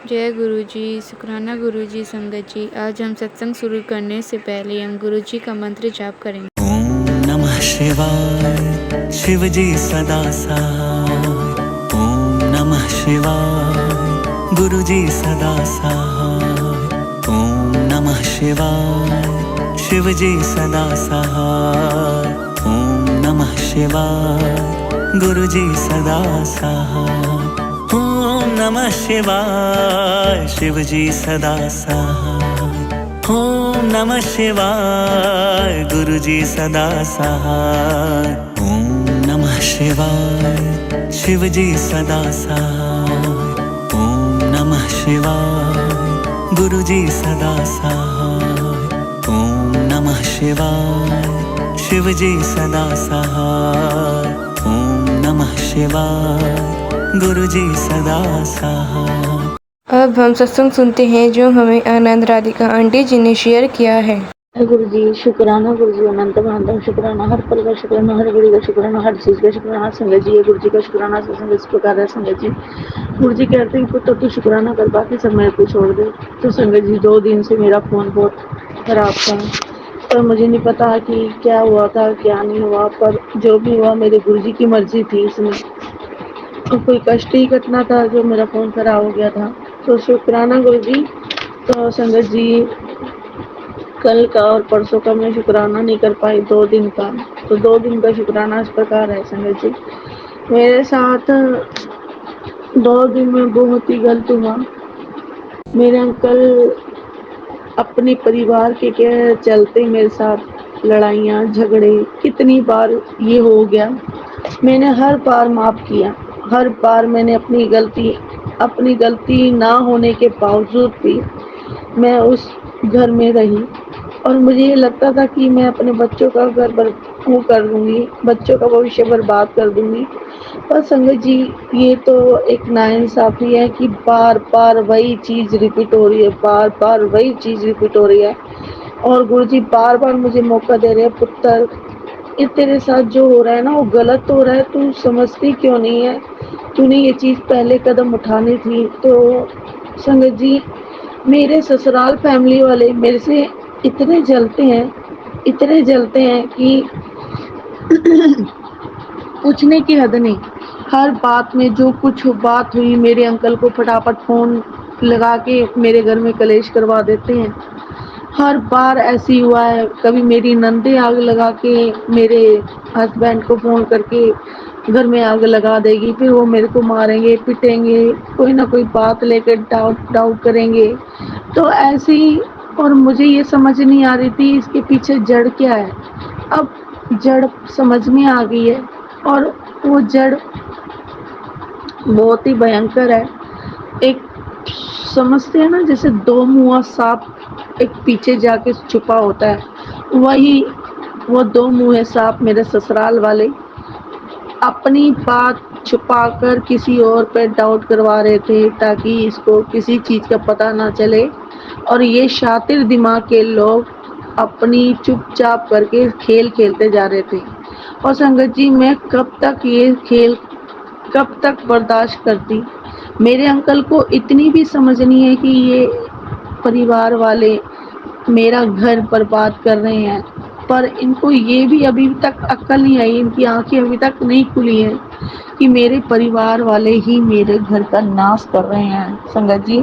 जय गुरु जी, शुक्राना गुरु जी। संगत जी, आज हम सत्संग शुरू करने से पहले हम गुरु जी का मंत्र जाप करेंगे। ओम नमः शिवाय, शिव जी सदा सहाय। ओम नमः शिवाय, गुरु जी सदा सहाय। ओम नमः शिवाय, शिव जी सदा सहाय। ओम नमः शिवाय, गुरु जी सदा सहाय। ओम नमः शिवाय, शिव जी सदा सहाय। ओम नमः शिवाय, गुरु जी सदा सहाय। ओम नमः शिवाय, शिव जी सदा सहाय। ओम नमः शिवाय, गुरु जी सदा सहाय। ओम नमः शिवाय, शिव जी सदा सहाय। ओम नमः शिवाय, गुरु जी सदा सहाय। अब हम सत्संग सुनते हैं जो हमें आनंद राधिका आंटी जी ने शेयर किया है। गुरु जी शुक्राना, गुरु जी अनंत अनंत शुक्राना, हर पल का शुक्राना, हर घड़ी का शुक्राना, हर चीज का शुक्राना। संगत जी, गुरु जी का शुक्राना सत्संग इस प्रकार है। संगत जी, गुरु जी कहते हैं पुत्र तू शुक्राना कर, बाकी सब मेरे को छोड़ दे। तो संगत जी, 2 दिन से मेरा फोन बहुत खराब था, पर मुझे नहीं पता कि क्या हुआ था क्या नहीं हुआ, पर जो भी हुआ मेरे गुरु जी की मर्जी थी इसमें। तो कोई कष्ट ही घटना था जो मेरा फोन खराब हो गया था। तो शुक्राना गुरु जी। तो संगत जी, कल का और परसों का मैं शुक्राना नहीं कर पाई, 2 दिन का। तो 2 दिन का शुक्राना इस प्रकार है। संगत जी, मेरे साथ 2 दिन में बहुत ही गलत हुआ। मेरे अंकल अपने परिवार के क्या चलते मेरे साथ लड़ाइयाँ झगड़े, कितनी बार ये हो गया। मैंने हर बार माफ किया, हर बार मैंने अपनी गलती ना होने के बावजूद भी मैं उस घर में रही, और मुझे ये लगता था कि मैं अपने बच्चों का वो कर दूंगी, बच्चों का भविष्य बर्बाद कर दूंगी। पर संगत जी, ये तो एक नाइंसाफी है कि बार बार वही चीज रिपीट हो रही है, बार बार वही चीज रिपीट हो रही है। और गुरु जी बार बार मुझे मौका दे रहे हैं, पुत्र ये तेरे साथ जो हो रहा है ना वो गलत हो रहा है, तू समझती क्यों नहीं है, तूने ये चीज पहले कदम उठानी थी। तो संगत जी, मेरे ससुराल फैमिली वाले मेरे से इतने जलते हैं, इतने जलते हैं कि पूछने की हद नहीं। हर बात में जो कुछ बात हुई, मेरे अंकल को फटाफट फोन लगा के मेरे घर में कलेश करवा देते हैं। हर बार ऐसी हुआ है, कभी मेरी नंदे आग लगा के मेरे हस्बैंड को फोन करके घर में आग लगा देगी, फिर वो मेरे को मारेंगे पीटेंगे, कोई ना कोई बात लेकर डाउट करेंगे। तो ऐसे ही, और मुझे ये समझ नहीं आ रही थी इसके पीछे जड़ क्या है। अब जड़ समझ में आ गई है, और वो जड़ बहुत ही भयंकर है। एक समझते हैं ना, जैसे 2 मुंहा सांप एक पीछे जाके छुपा होता है, वही वो 2 मुंहे सांप मेरे ससुराल वाले अपनी बात छुपाकर किसी और पे डाउट करवा रहे थे, ताकि इसको किसी चीज का पता ना चले। और ये शातिर दिमाग के लोग अपनी चुपचाप करके खेल खेलते जा रहे थे। और संगत जी, मैं कब तक ये खेल कब तक बर्दाश्त करती। मेरे अंकल को इतनी भी समझ नहीं है कि ये परिवार वाले मेरा घर बर्बाद कर रहे हैं, पर इनको ये भी अभी तक अक्ल नहीं आई, इनकी आंखें अभी तक नहीं खुली हैं कि मेरे परिवार वाले ही मेरे घर का नाश कर रहे हैं। संगत जी,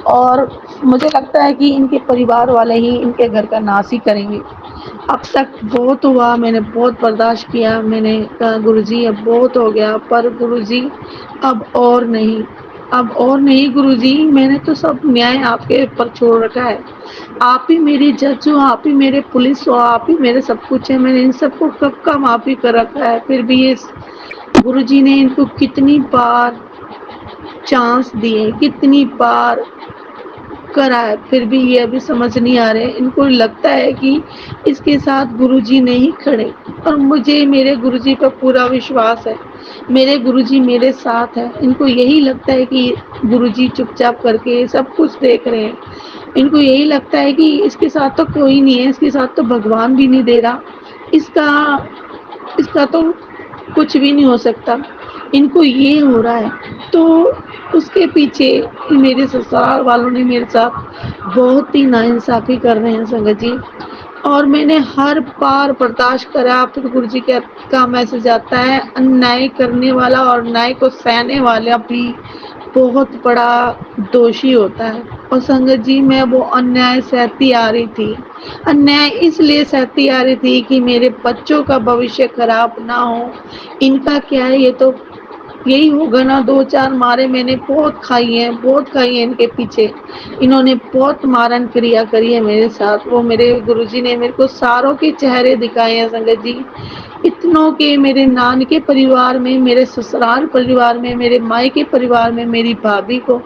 और मुझे लगता है कि इनके परिवार वाले ही इनके घर का नाश ही करेंगे। अब तक बहुत हुआ, मैंने बहुत बर्दाश्त किया, मैंने कहा गुरुजी अब बहुत हो गया, पर गुरुजी अब और नहीं, अब और नहीं गुरुजी, मैंने तो सब न्याय आपके ऊपर छोड़ रखा है। आप ही मेरी जज हो, आप ही मेरे पुलिस हो, आप ही मेरे सब कुछ है। मैंने इन सबको कब का माफी कर रखा है, फिर भी ये गुरुजी ने इनको कितनी बार चांस दिए, कितनी बार करा है, फिर भी ये अभी समझ नहीं आ रहे। इनको लगता है कि इसके साथ गुरुजी नहीं खड़े, और मुझे मेरे गुरुजी पर पूरा विश्वास है, मेरे गुरुजी मेरे साथ है। इनको यही लगता है कि गुरुजी चुपचाप करके सब कुछ देख रहे हैं। इनको यही लगता है कि इसके साथ तो कोई नहीं है, इसके साथ तो भगवान भी नहीं दे रहा, इसका तो कुछ भी नहीं हो सकता। इनको ये हो रहा है। तो उसके पीछे मेरे ससुराल वालों ने मेरे साथ बहुत ही नाइंसाफ़ी कर रहे हैं संगत जी। और मैंने हर बार बर्दाश्त करा, फिर गुरुजी का मैसेज आता है, अन्याय करने वाला और न्याय को सहने वाला भी बहुत बड़ा दोषी होता है। और संगत जी, मैं वो अन्याय सहती आ रही थी। अन्याय इसलिए सहती आ रही थी कि मेरे बच्चों का भविष्य खराब ना हो। इनका क्या है, ये तो यही होगा ना, 2-4 मारें मैंने बहुत खाई हैं इनके पीछे। इन्होंने बहुत मारन क्रिया करी है मेरे साथ। वो मेरे गुरुजी ने मेरे को सारों के चेहरे दिखाए हैं संगत जी। इतनों के मेरे नानके परिवार में, मेरे ससुराल परिवार में, मेरे मायके परिवार में, मेरी भाभी को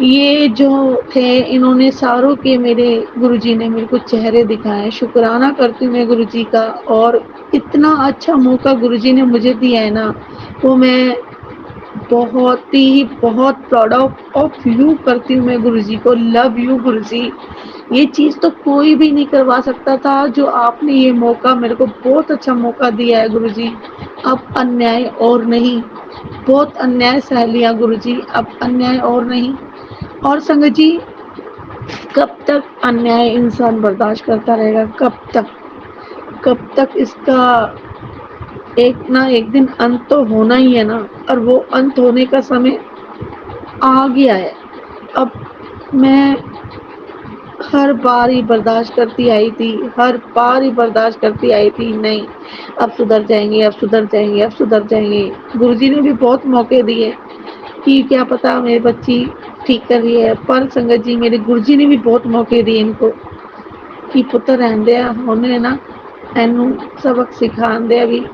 ये जो थे, इन्होंने सारों के मेरे गुरुजी ने मेरे को चेहरे दिखाए। शुक्राना करती हूँ मैं गुरुजी का। और इतना अच्छा मौका गुरुजी ने मुझे दिया है ना, वो मैं बहुत प्राउड ऑफ यू करती हूँ मैं गुरुजी को। लव यू गुरुजी। ये चीज़ तो कोई भी नहीं करवा सकता था, जो आपने ये मौका मेरे को बहुत अच्छा मौका दिया है गुरुजी। अब अन्याय और नहीं, बहुत अन्याय सह लिया गुरुजी, अब अन्याय और नहीं। और संगत जी, कब तक अन्याय इंसान बर्दाश्त करता रहेगा? कब तक इसका एक ना एक दिन अंत तो होना ही है ना। और वो अंत होने का समय आ गया है। अब मैं हर बार ही बर्दाश्त करती आई थी, हर बार ही बर्दाश्त करती आई थी, नहीं अब सुधर जाएंगे, अब सुधर जाएंगे, अब सुधर जाएंगे। गुरुजी ने भी बहुत मौके दिए कि क्या पता मेरी बच्ची ठीक कर रही है। पर संगत जी, मेरे गुरुजी ने भी बहुत मौके दिए इनको कि पुत्र रहन दे, होने ना एनू सबक सिखान दे, अभी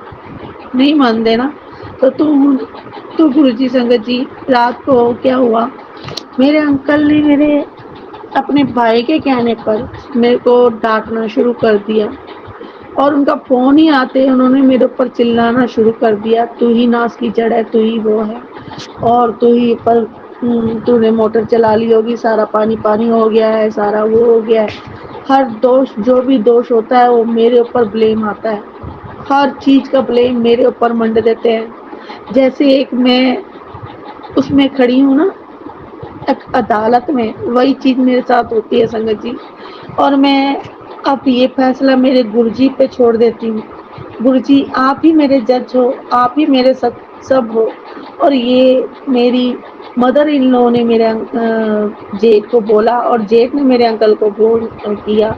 नहीं मानते ना। तो गुरुजी संगत जी, रात को क्या हुआ, मेरे अंकल ने मेरे अपने भाई के कहने पर मेरे को डांटना शुरू कर दिया। और उनका फ़ोन ही आते उन्होंने मेरे ऊपर चिल्लाना शुरू कर दिया, तू ही नाश की जड़ है, तू ही वो है, और तू ही पर तूने मोटर चला ली होगी, सारा पानी पानी हो गया है, सारा वो हो गया है। हर दोष, जो भी दोष होता है वो मेरे ऊपर ब्लेम आता है। हर चीज़ का ब्लेम मेरे ऊपर मंड देते हैं। जैसे एक मैं उसमें खड़ी हूँ ना, एक अदालत में, वही चीज़ मेरे साथ होती है संगत जी। और मैं अब ये फैसला मेरे गुरुजी पे छोड़ देती हूँ। गुरुजी, आप ही मेरे जज हो, आप ही मेरे सब हो। और ये मेरी मदर इन लॉ ने मेरे जेठ को बोला और जेठ ने मेरे अंकल को बोल किया।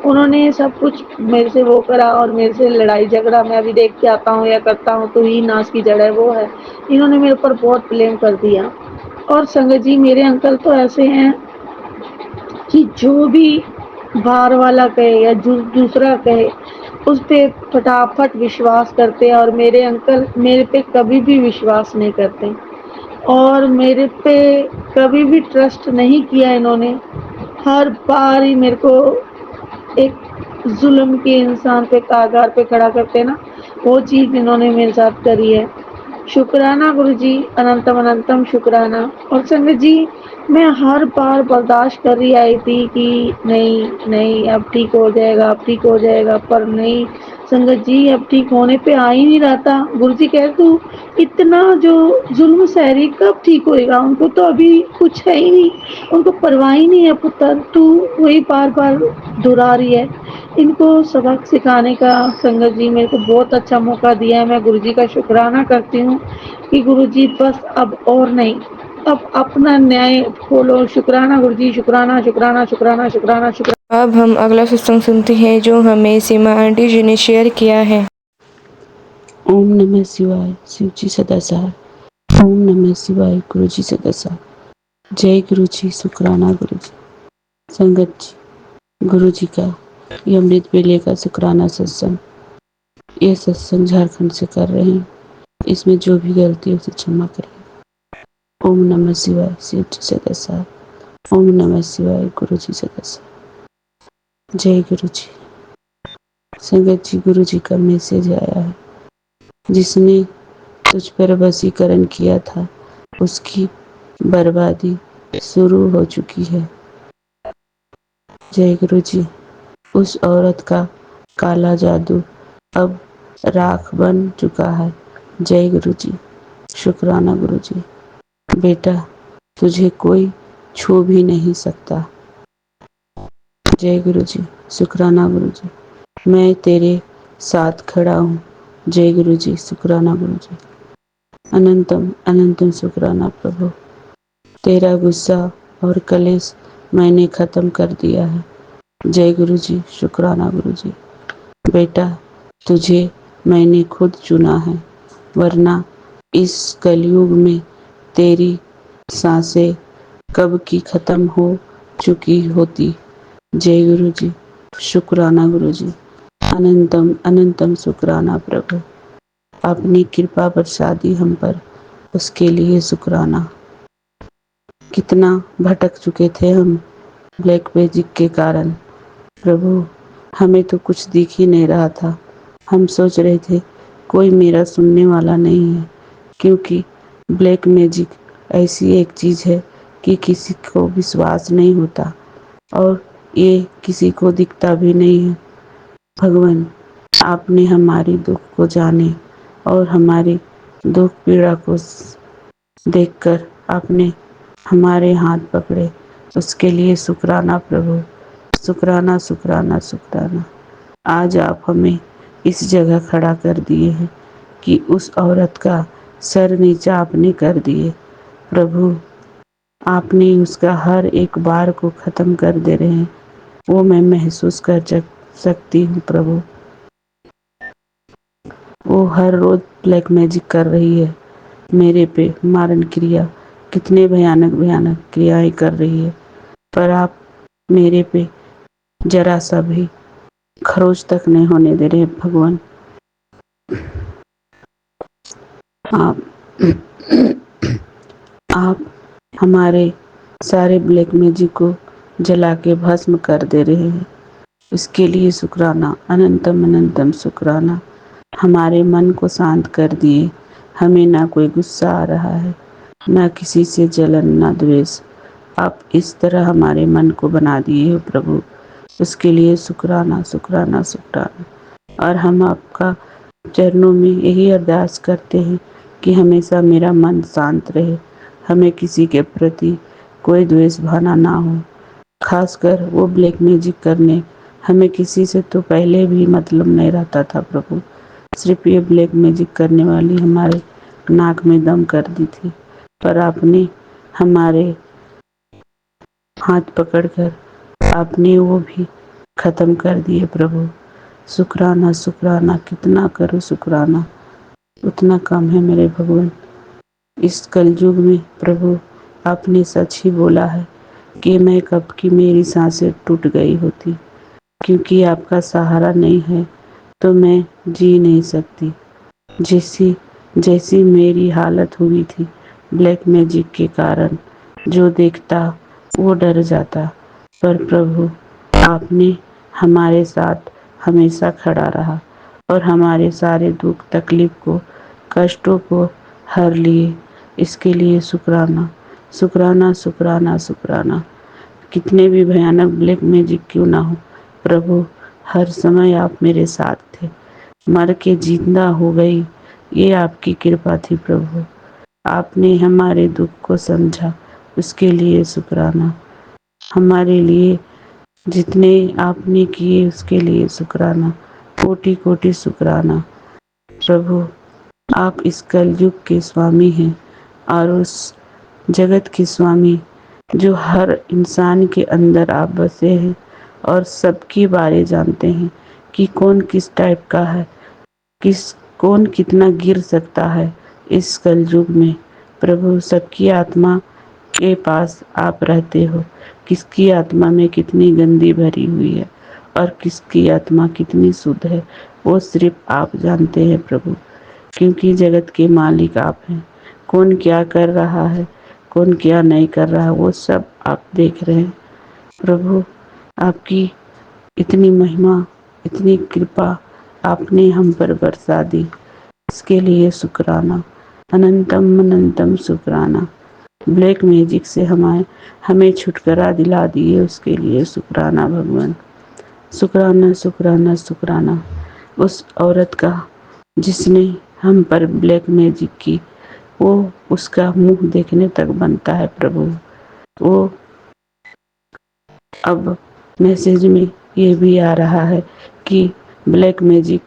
उन्होंने सब कुछ मेरे से वो करा और मेरे से लड़ाई झगड़ा मैं अभी देख के आता हूँ या करता हूँ, तो ही नाश की जड़ है, वो है। इन्होंने मेरे ऊपर बहुत ब्लेम कर दिया। और संगत जी, मेरे अंकल तो ऐसे हैं कि जो भी बाहर वाला कहे या दूसरा कहे, उस पे फटाफट विश्वास करते हैं। और मेरे अंकल मेरे पे कभी भी विश्वास नहीं करते और मेरे पे कभी भी ट्रस्ट नहीं किया इन्होंने। हर बार ही मेरे को एक जुल्म के इंसान पे कागार पे खड़ा करते ना, वो चीज़ इन्होंने मेरे साथ करी है। शुक्राना गुरुजी, अनंतम अनंतम शुक्राना। और संगत जी, मैं हर बार बर्दाश्त कर रही आई थी कि नहीं नहीं अब ठीक हो जाएगा, अब ठीक हो जाएगा, पर नहीं संगत जी, अब ठीक होने पे आ ही नहीं रहा था। गुरुजी कह तू इतना जो जुल्म सह रही, कब ठीक होएगा? उनको तो अभी कुछ है ही नहीं, उनको परवाह ही नहीं है पुत्र, तू वही बार बार दोहरा रही है। इनको सबक सिखाने का संगत जी मेरे को बहुत अच्छा मौका दिया है। मैं गुरुजी का शुक्राना करती हूँ कि गुरुजी बस अब और नहीं, अब अपना न्याय खोलो। शुक्राना गुरुजी, शुक्राना शुक्राना शुक्राना शुक्राना शुक्राना। अब हम अगला सत्संग सुनते हैं जो हमें सीमा आंटी जी ने शेयर किया है। ओम नमः शिवाय, शिव जी सदा साथ। ओम नमः शिवाय, गुरु जी सदा साथ। जय गुरु जी, शुक्राना गुरु जी। संगत जी, गुरु जी का ये अमृत बेले का शुक्राना सत्संग, ये सत्संग झारखंड से कर रहे हैं। इसमें जो भी गलती है उसे क्षमा करें। ओम नमः शिवाय, शिव जी सदा साथ। ओम नमः शिवाय, गुरु जी सदा साथ। जय गुरु जी। संगत जी, गुरु जी का मैसेज आया है, जिसने तुझ पर वशीकरण किया था उसकी बर्बादी शुरू हो चुकी है। जय गुरु जी। उस औरत का काला जादू अब राख बन चुका है। जय गुरु जी। शुक्राना गुरुजी। बेटा, तुझे कोई छू भी नहीं सकता। जय गुरुजी, शुक्राना गुरुजी। मैं तेरे साथ खड़ा हूँ। जय गुरुजी, शुक्राना गुरुजी। अनंतम अनंतम शुक्राना प्रभु। तेरा गुस्सा और कलेश मैंने खत्म कर दिया है। जय गुरुजी, शुक्राना गुरुजी। बेटा, तुझे मैंने खुद चुना है, वरना इस कलयुग में तेरी सांसें कब की खत्म हो चुकी होती। जय गुरुजी, शुक्राना गुरुजी। अनंतम अनंतम शुक्राना प्रभु। अपनी कृपा बरसाती हम पर, उसके लिए शुक्राना। कितना भटक चुके थे हम ब्लैक मैजिक के कारण। प्रभु, हमें तो कुछ दिख ही नहीं रहा था। हम सोच रहे थे कोई मेरा सुनने वाला नहीं है, क्योंकि ब्लैक मैजिक ऐसी एक चीज़ है कि किसी को विश्वास नहीं होता और ये किसी को दिखता भी नहीं है। भगवान, आपने हमारी दुख को जाने और हमारी दुख पीड़ा को देखकर आपने हमारे हाथ पकड़े, उसके लिए शुक्राना प्रभु। शुक्राना शुक्राना शुक्राना। आज आप हमें इस जगह खड़ा कर दिए हैं कि उस औरत का सर नीचा आपने कर दिए। प्रभु, आपने उसका हर एक बार को ख़त्म कर दे रहे हैं, वो मैं महसूस कर सकती हूँ प्रभु। वो हर रोज़ ब्लैक मैजिक कर रही है मेरे पे, मारण क्रिया, कितने भयानक भयानक क्रियाएं कर रही है, पर आप मेरे पे जरा सा भी खरोच तक नहीं होने दे रहे भगवान। आप हमारे सारे ब्लैक मैजिक को जला के भस्म कर दे रहे हैं, इसके लिए शुक्राना। अनंतम अनंतम शुक्राना। हमारे मन को शांत कर दिए, हमें ना कोई गुस्सा आ रहा है, ना किसी से जलन, ना द्वेष। आप इस तरह हमारे मन को बना दिए हो प्रभु, उसके लिए शुक्राना शुक्राना शुक्राना। और हम आपका चरणों में यही अरदास करते हैं कि हमेशा मेरा मन शांत रहे, हमें किसी के प्रति कोई द्वेष भावना ना हो। खासकर वो ब्लैक मैजिक करने, हमें किसी से तो पहले भी मतलब नहीं रहता था प्रभु, सिर्फ ये ब्लैक मैजिक करने वाली हमारे नाक में दम कर दी थी, पर आपने हमारे हाथ पकड़कर आपने वो भी ख़त्म कर दिए प्रभु। शुक्राना शुक्राना, कितना करो शुक्राना, उतना कम है मेरे भगवान। इस कलयुग में प्रभु, आपने सच ही बोला है कि मैं कब की मेरी सांसें टूट गई होती, क्योंकि आपका सहारा नहीं है तो मैं जी नहीं सकती। जैसी जैसी मेरी हालत हुई थी ब्लैक मैजिक के कारण, जो देखता वो डर जाता, पर प्रभु आपने हमारे साथ हमेशा खड़ा रहा और हमारे सारे दुख तकलीफ को, कष्टों को हर लिए, इसके लिए शुक्राना शुक्राना शुक्राना शुक्राना। कितने भी भयानक ब्लैक मैजिक क्यों ना हो प्रभु, हर समय आप मेरे साथ थे। मर के जिंदा हो गई, ये आपकी कृपा थी प्रभु। आपने हमारे दुख को समझा, उसके लिए शुक्राना। हमारे लिए जितने आपने किए उसके लिए शुक्राना, कोटि कोटि शुक्राना। प्रभु, आप इस कलयुग के स्वामी हैं और उस जगत के स्वामी जो हर इंसान के अंदर आप बसे हैं और सबके बारे जानते हैं कि कौन किस टाइप का है, कौन कितना गिर सकता है इस कलयुग में। प्रभु, सबकी आत्मा के पास आप रहते हो, किसकी आत्मा में कितनी गंदी भरी हुई है और किसकी आत्मा कितनी शुद्ध है, वो सिर्फ आप जानते हैं प्रभु, क्योंकि जगत के मालिक आप हैं। कौन क्या कर रहा है, कौन क्या नहीं कर रहा है, वो सब आप देख रहे हैं प्रभु। आपकी इतनी महिमा, इतनी कृपा आपने हम पर बरसा दी, इसके लिए शुक्राना। अनंतम अनंतम शुक्राना। ब्लैक मैजिक से हमें छुटकारा दिला दिए, उसके लिए शुक्राना भगवान। शुक्राना शुक्राना शुक्राना। उस औरत का जिसने हम पर ब्लैक मैजिक की, वो उसका मुंह देखने तक बनता है प्रभु। वो अब मैसेज में ये भी आ रहा है कि ब्लैक मैजिक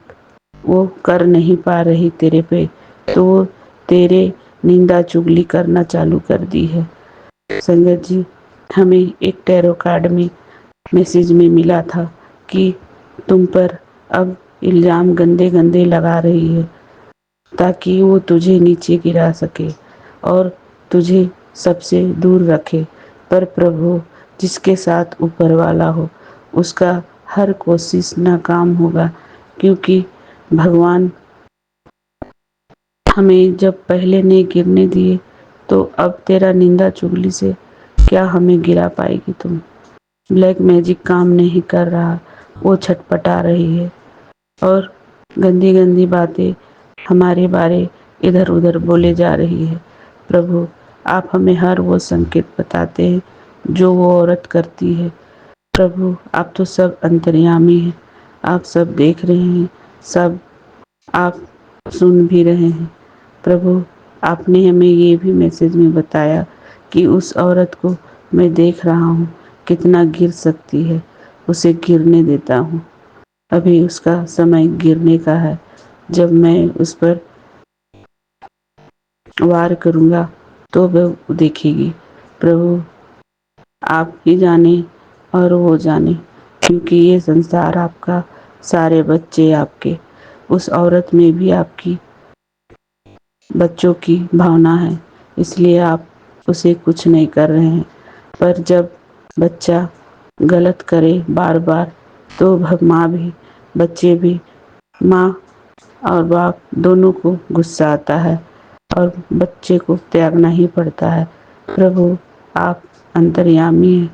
वो कर नहीं पा रही तेरे पे, तो वो तेरे निंदा चुगली करना चालू कर दी है। संगत जी, हमें एक टैरो कार्ड में मैसेज में मिला था कि तुम पर अब इल्ज़ाम गंदे गंदे लगा रही है ताकि वो तुझे नीचे गिरा सके और तुझे सबसे दूर रखे। पर प्रभु, जिसके साथ ऊपर वाला हो उसका हर कोशिश नाकाम होगा, क्योंकि भगवान हमें जब पहले नहीं गिरने दिए तो अब तेरा निंदा चुगली से क्या हमें गिरा पाएगी तुम। ब्लैक मैजिक काम नहीं कर रहा, वो छटपटा रही है और गंदी गंदी बातें हमारे बारे इधर उधर बोले जा रही है। प्रभु, आप हमें हर वो संकेत बताते हैं जो वो औरत करती है। प्रभु, आप तो सब अंतर्यामी हैं, आप सब देख रहे हैं, सब आप सुन भी रहे हैं। प्रभु, आपने हमें ये भी मैसेज में बताया कि उस औरत को मैं देख रहा हूँ कितना गिर सकती है, उसे गिरने देता हूँ। अभी उसका समय गिरने का है। जब मैं उस पर वार करूँगा तो वह देखेगी। प्रभु, आप ही जाने और वो जाने, क्योंकि ये संसार आपका, सारे बच्चे आपके। उस औरत में भी आपकी बच्चों की भावना है, इसलिए आप उसे कुछ नहीं कर रहे हैं। पर जब बच्चा गलत करे बार बार तो माँ भी, बच्चे भी, माँ और बाप दोनों को गुस्सा आता है और बच्चे को त्यागना ही पड़ता है। प्रभु, आप अंतर्यामी हैं,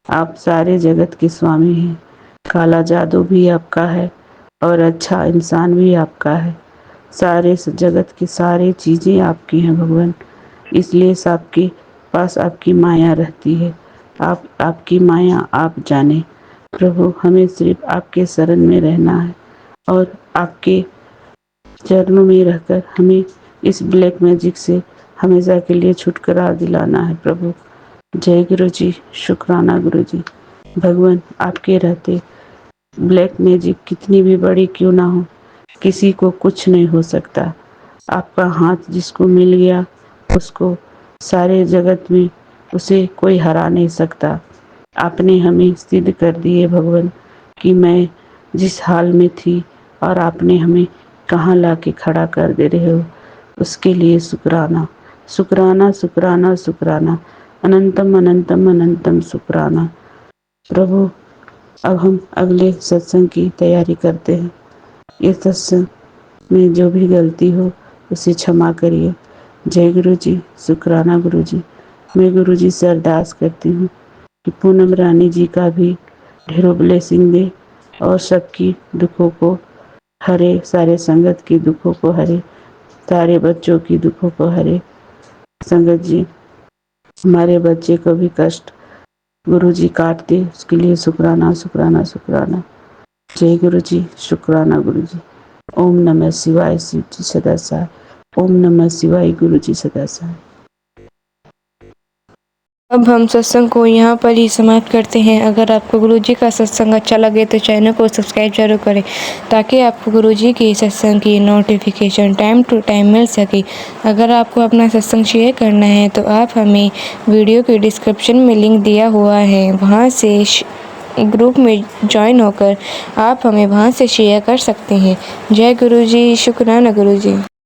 आप सारे जगत के स्वामी हैं। काला जादू भी आपका है और अच्छा इंसान भी आपका है। सारे जगत की सारी चीज़ें आपकी हैं भगवान, इसलिए सबके पास आपकी माया रहती है। आपकी माया आप जाने। प्रभु, हमें सिर्फ आपके शरण में रहना है और आपके चरणों में रहकर हमें इस ब्लैक मैजिक से हमेशा के लिए छुटकारा दिलाना है। प्रभु, जय गुरु जी, शुक्राना गुरु जी। भगवान, आपके रहते ब्लैक मैजिक कितनी भी बड़ी क्यों ना हो, किसी को कुछ नहीं हो सकता। आपका हाथ जिसको मिल गया उसको सारे जगत में उसे कोई हरा नहीं सकता। आपने हमें सिद्ध कर दिए भगवान कि मैं जिस हाल में थी और आपने हमें कहाँ ला के खड़ा कर दे रहे हो, उसके लिए शुक्राना, शुक्राना, शुक्राना, शुक्राना, अनंतम अनंतम अनंतम शुक्राना। प्रभु, अब हम अगले सत्संग की तैयारी करते हैं। ये सत्संग में जो भी गलती हो उसे क्षमा करिए। जय गुरु जी, शुक्राना गुरु जी। मैं गुरु जी से अरदास करती हूँ कि पूनम रानी जी का भी ढेरों ब्लेसिंग दे और सबकी दुखों को हरे, सारे संगत की दुखों को हरे, सारे बच्चों की दुखों को हरे। संगत जी, हमारे बच्चे को भी कष्ट गुरु जी काट दे, उसके लिए शुक्राना, शुक्राना, शुक्राना। जय गुरु जी, शुक्राना गुरु जी। ओम नमः शिवाय, शिव जी सदा सहाय। ओम नमः शिवाय, गुरु जी सदा सहाय। अब हम सत्संग को यहाँ पर ही समाप्त करते हैं। अगर आपको गुरुजी का सत्संग अच्छा लगे तो चैनल को सब्सक्राइब जरूर करें, ताकि आपको गुरुजी की सत्संग की नोटिफिकेशन टाइम टू टाइम मिल सके। अगर आपको अपना सत्संग शेयर करना है तो आप हमें वीडियो के डिस्क्रिप्शन में लिंक दिया हुआ है, वहाँ से ग्रुप में ज्वाइन होकर आप हमें वहाँ से शेयर कर सकते हैं। जय गुरु जी, शुक्राना गुरु जी।